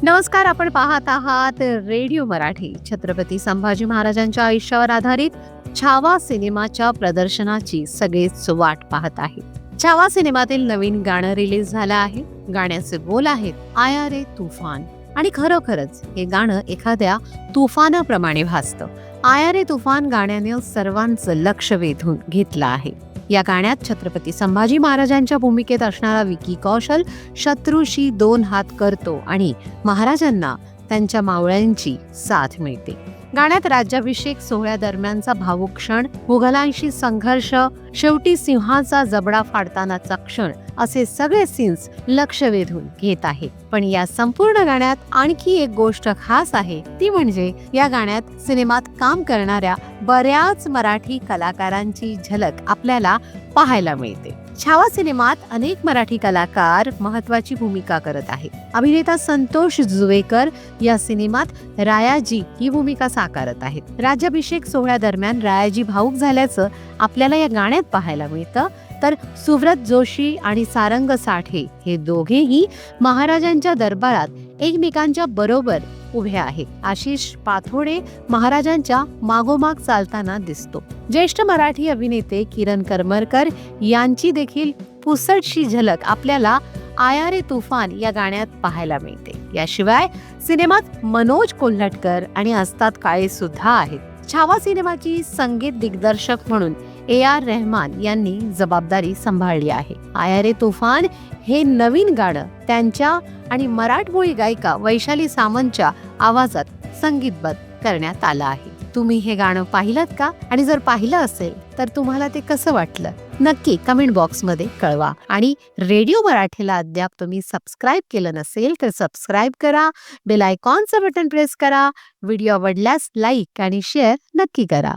नमस्कार, आपण पाहत आहात रेडिओ मराठी. छत्रपती संभाजी महाराजांच्या आयुष्यावर आधारित छावा सिनेमाच्या प्रदर्शनाची सगळेच वाट पाहत आहेत. छावा सिनेमातील नवीन गाणं रिलीज झालं आहे. गाण्याचे बोल आहेत आया रे तुफान. आणि खरोखरच हे गाणं एखाद्या तुफानाप्रमाणे भासतं. आया रे तुफान गाण्याने सर्वांचं लक्ष वेधून घेतलं आहे. या गाण्यात छत्रपती संभाजी महाराजांच्या भूमिकेत असणारा विकी कौशल शत्रूशी 2 हात करतो आणि महाराजांना त्यांच्या मावळ्यांची साथ मिळते. गाण्यात राज्याभिषेक सोहळ्यादरम्यानचा भावुक क्षण, मुघलांशी संघर्ष, शेवटी सिंहाचा जबडा फाडतानाचा क्षण असे सगळे सीन्स लक्ष वेधून घेत आहेत. पण या संपूर्ण गाण्यात आणखी एक गोष्ट खास आहे, ती म्हणजे या गाण्यात सिनेमात काम करणाऱ्या बऱ्याच मराठी कलाकारांची झलक आपल्याला पाहायला मिळते. छावा सिनेमात अनेक मराठी कलाकार महत्वाची भूमिका करत आहेत. अभिनेता संतोष जुवेकर या सिनेमात रायाजी ही भूमिका साकारत आहेत. राज्याभिषेक सोहळ्यादरम्यान रायाजी भावुक झाल्याचं आपल्याला या गाण्यात पाहायला मिळतं. तर सुव्रत जोशी आणि सारंग साठे हे दोघेही महाराजांच्या दरबारात एकमेकांच्या बरोबर उभे आहेत. आशिष पाथोडे महाराजांच्या मागोमाग चालताना दिसतो. ज्येष्ठ मराठी अभिनेते किरण करमरकर यांची देखील पुसटशी झलक आपल्याला आया रे तुफान या गाण्यात पाहायला मिळते. याशिवाय सिनेमात मनोज कोल्हटकर आणि अस्ताद काळे सुद्धा आहेत. छावा सिनेमाची संगीत दिग्दर्शक म्हणून AR रहमान यांनी जबाबदारी सांभाळली आहे. आया रे तुफान हे नवीन गाणं त्यांच्या आणि मराठमोळी गायिका वैशाली सामंतच्या आवाजात संगीतबद्ध करण्यात आलं आहे. तुम्ही हे गाणं पाहिलंत का? आणि जर पाहिलं असेल तर तुम्हाला ते कसं वाटलं? नक्की कमेंट बॉक्समध्ये कळवा. आणि रेडिओ मराठीला अद्याप तुम्ही सबस्क्राईब केलं नसेल तर सबस्क्राईब करा. बेल आयकॉनचं बटन प्रेस करा. व्हिडिओ आवडल्यास लाईक आणि शेअर नक्की करा.